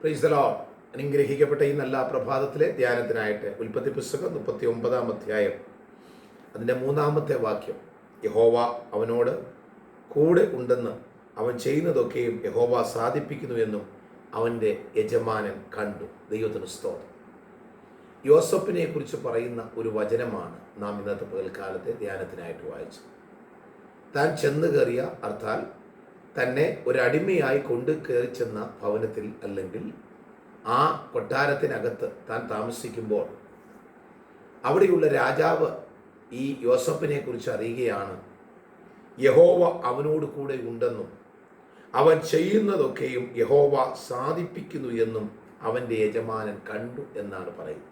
Praise the Lord. അനുഗ്രഹിക്കപ്പെട്ട ഈ നല്ല പ്രഭാതത്തിലെ ധ്യാനത്തിനായിട്ട് ഉൽപ്പത്തി പുസ്തകം 39-ാം അധ്യായം അതിൻ്റെ 3-ാമത്തെ വാക്യം, യഹോവ അവനോട് കൂടെ ഉണ്ടെന്ന് അവൻ ചെയ്യുന്നതൊക്കെയും യഹോവ സാധിപ്പിക്കുന്നുവെന്നും അവൻ്റെ യജമാനൻ കണ്ടു. ദൈവത്തിന് സ്തോത്രം. യോസഫിനെ കുറിച്ച് പറയുന്ന ഒരു വചനമാണ് നാം ഇന്നത്തെ പകൽക്കാലത്തെ ധ്യാനത്തിനായിട്ട് വായിച്ചത്. താൻ ചെന്ന് കയറിയ, അർത്ഥാൽ തന്നെ ഒരടിമയായി കൊണ്ട് കയറി ചെന്ന ഭവനത്തിൽ അല്ലെങ്കിൽ ആ കൊട്ടാരത്തിനകത്ത് താൻ താമസിക്കുമ്പോൾ അവിടെയുള്ള രാജാവ് ഈ യോസഫിനെ കുറിച്ച് അറിയുകയാണ്. യഹോവ അവനോട് കൂടെ ഉണ്ടെന്നും അവൻ ചെയ്യുന്നതൊക്കെയും യഹോവ സാധിപ്പിക്കുന്നു എന്നും അവൻ്റെ യജമാനൻ കണ്ടു എന്നാണ് പറയുന്നത്.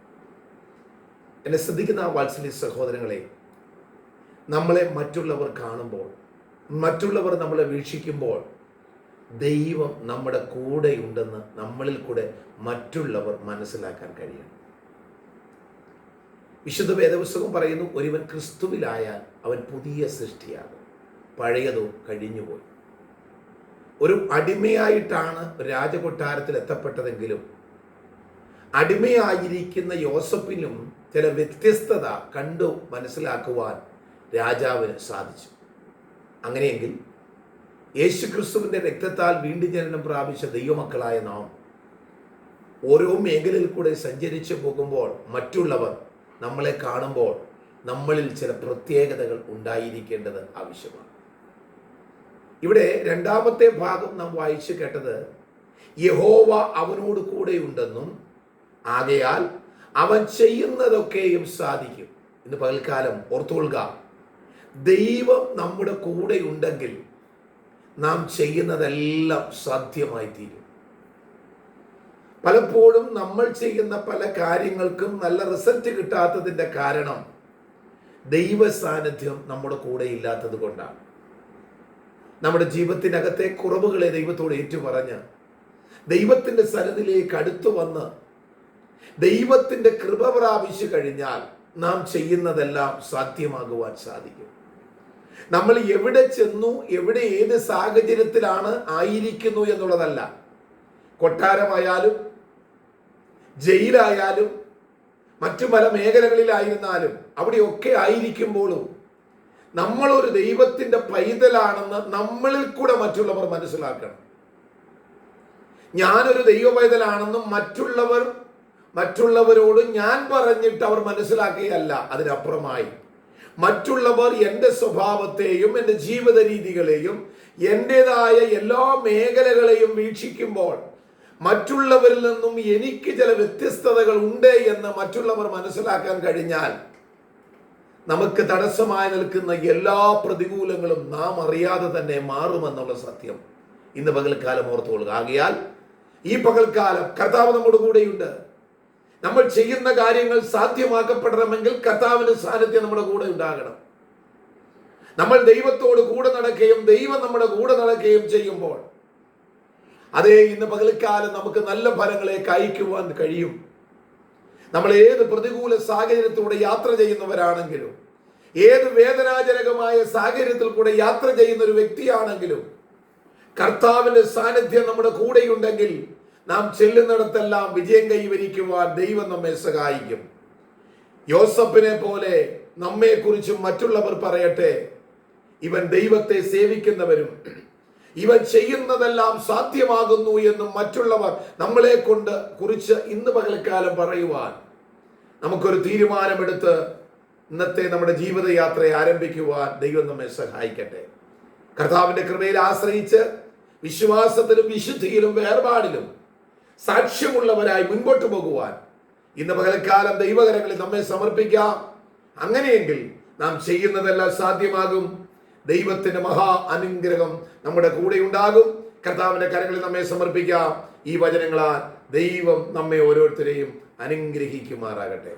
എന്നെ ശ്രദ്ധിക്കുന്ന വാത്സല്യ സഹോദരങ്ങളെ, നമ്മളെ മറ്റുള്ളവർ കാണുമ്പോൾ, മറ്റുള്ളവർ നമ്മളെ വീക്ഷിക്കുമ്പോൾ ദൈവം നമ്മുടെ കൂടെയുണ്ടെന്ന് നമ്മളിൽ കൂടെ മറ്റുള്ളവർ മനസ്സിലാക്കാൻ കഴിയണം. വിശുദ്ധ വേദപുസ്തകം പറയുന്നു, ഒരുവൻ ക്രിസ്തുവിലായാൽ അവൻ പുതിയ സൃഷ്ടിയാകും, പഴയതോ കഴിഞ്ഞുപോയി. ഒരു അടിമയായിട്ടാണ് രാജകൊട്ടാരത്തിൽ എത്തപ്പെട്ടതെങ്കിലും അടിമയായിരിക്കുന്ന യോസഫിനും ചില വ്യത്യസ്തത കണ്ടു മനസ്സിലാക്കുവാൻ രാജാവിന് സാധിച്ചു. അങ്ങനെയെങ്കിൽ യേശുക്രിസ്തുവിൻ്റെ രക്തത്താൽ വീണ്ടും ജനനം പ്രാപിച്ച ദൈവമക്കളായ നാം ഓരോ മേഖലയിൽ കൂടെ സഞ്ചരിച്ചു പോകുമ്പോൾ മറ്റുള്ളവർ നമ്മളെ കാണുമ്പോൾ നമ്മളിൽ ചില പ്രത്യേകതകൾ ഉണ്ടായിരിക്കേണ്ടത് ആവശ്യമാണ്. ഇവിടെ 2-ാമത്തെ ഭാഗം നാം വായിച്ചു കേട്ടത്, യഹോവ അവനോട് കൂടെയുണ്ടെന്നും ആകയാൽ അവൻ ചെയ്യുന്നതൊക്കെയും സാധിക്കും. ഇന്ന് പകൽക്കാലം ഓർത്തുകൊള്ളുക, ദൈവം നമ്മുടെ കൂടെയുണ്ടെങ്കിൽ നാം ചെയ്യുന്നതെല്ലാം സാധ്യമായി തീരും. പലപ്പോഴും നമ്മൾ ചെയ്യുന്ന പല കാര്യങ്ങൾക്കും നല്ല റിസൾട്ട് കിട്ടാത്തതിൻ്റെ കാരണം ദൈവ സാന്നിധ്യം നമ്മുടെ കൂടെ ഇല്ലാത്തത് കൊണ്ടാണ്. നമ്മുടെ ജീവിതത്തിനകത്തെ കുറവുകളെ ദൈവത്തോട് ഏറ്റുപറഞ്ഞ് ദൈവത്തിൻ്റെ സന്നിധിയിലേക്ക് അടുത്തു വന്ന് ദൈവത്തിൻ്റെ കൃപ പ്രാപിച്ചു കഴിഞ്ഞാൽ നാം ചെയ്യുന്നതെല്ലാം സാധ്യമാകുവാൻ സാധിക്കും. നമ്മൾ എവിടെ ചെന്നു, എവിടെ ഏത് സാഹചര്യത്തിലാണ് ആയിരിക്കുന്നു എന്നുള്ളതല്ല. കൊട്ടാരമായാലും ജയിലായാലും മറ്റു പല മേഖലകളിലായിരുന്നാലും അവിടെയൊക്കെ ആയിരിക്കുമ്പോഴും നമ്മളൊരു ദൈവത്തിൻ്റെ പൈതലാണെന്ന് നമ്മളിൽ കൂടെ മറ്റുള്ളവർ മനസ്സിലാക്കണം. ഞാനൊരു ദൈവ പൈതലാണെന്നും മറ്റുള്ളവരോട് ഞാൻ പറഞ്ഞിട്ട് അവർ മനസ്സിലാക്കുകയല്ല. അതിനപ്പുറമായി മറ്റുള്ളവർ എൻ്റെ സ്വഭാവത്തെയും എൻ്റെ ജീവിത രീതികളെയും എൻ്റെതായ എല്ലാ മേഖലകളെയും വീക്ഷിക്കുമ്പോൾ മറ്റുള്ളവരിൽ നിന്നും എനിക്ക് ചില വ്യത്യസ്തതകൾ ഉണ്ട് എന്ന് മറ്റുള്ളവർ മനസ്സിലാക്കാൻ കഴിഞ്ഞാൽ നമുക്ക് തടസ്സമായി നിൽക്കുന്ന എല്ലാ പ്രതികൂലങ്ങളും നാം അറിയാതെ തന്നെ മാറുമെന്നുള്ള സത്യം ഇന്ന് പകൽക്കാലം ഓർത്തുകൊള്ളുക. ആകയാൽ ഈ പകൽക്കാലം കർത്താവ് നമ്മുടെ കൂടെയുണ്ട്. നമ്മൾ ചെയ്യുന്ന കാര്യങ്ങൾ സാധ്യമാക്കപ്പെടണമെങ്കിൽ കർത്താവിന്റെ സാന്നിധ്യം നമ്മുടെ കൂടെ ഉണ്ടാകണം. നമ്മൾ ദൈവത്തോട് കൂടെ നടക്കുകയും ദൈവം നമ്മുടെ കൂടെ നടക്കുകയും ചെയ്യുമ്പോൾ അതേ ഇന്ന് പകൽക്കാലം നമുക്ക് നല്ല ഫലങ്ങളെ അയക്കുവാൻ കഴിയും. നമ്മൾ ഏത് പ്രതികൂല സാഹചര്യത്തിലൂടെ യാത്ര ചെയ്യുന്നവരാണെങ്കിലും, ഏത് വേദനാജനകമായ സാഹചര്യത്തിൽ കൂടെ യാത്ര ചെയ്യുന്ന ഒരു വ്യക്തിയാണെങ്കിലും കർത്താവിന്റെ സാന്നിധ്യം നമ്മുടെ കൂടെയുണ്ടെങ്കിൽ നാം ചെല്ലുന്നിടത്തെല്ലാം വിജയം കൈവരിക്കുവാൻ ദൈവം നമ്മെ സഹായിക്കും. യോസഫിനെ പോലെ നമ്മെക്കുറിച്ച് മറ്റുള്ളവർ പറയട്ടെ, ഇവൻ ദൈവത്തെ സേവിക്കുന്നവരും ഇവൻ ചെയ്യുന്നതെല്ലാം സാധ്യമാകുന്നു എന്നും മറ്റുള്ളവർ നമ്മളെ കൊണ്ട് കുറിച്ച് ഇന്ന് പകൽക്കാലം പറയുവാൻ നമുക്കൊരു തീരുമാനമെടുത്ത് ഇന്നത്തെ നമ്മുടെ ജീവിതയാത്രയെ ആരംഭിക്കുവാൻ ദൈവം നമ്മെ സഹായിക്കട്ടെ. കർത്താവിന്റെ കൃപയിൽ ആശ്രയിച്ച് വിശ്വാസത്തിലും വിശുദ്ധിയിലും വേർപാടിലും സാക്ഷ്യമുള്ളവരായി മുൻപോട്ട് പോകുവാൻ ഇന്ന് പകൽക്കാലം ദൈവകരങ്ങളിൽ നമ്മെ സമർപ്പിക്കാം. അങ്ങനെയെങ്കിൽ നാം ചെയ്യുന്നതെല്ലാം സാധ്യമാകും. ദൈവത്തിന്റെ മഹാ അനുഗ്രഹം നമ്മുടെ കൂടെ ഉണ്ടാകും. കർത്താവിന്റെ കരങ്ങളിൽ നമ്മെ സമർപ്പിക്കാം. ഈ വചനങ്ങളാൽ ദൈവം നമ്മെ ഓരോരുത്തരെയും അനുഗ്രഹിക്കുമാറാകട്ടെ.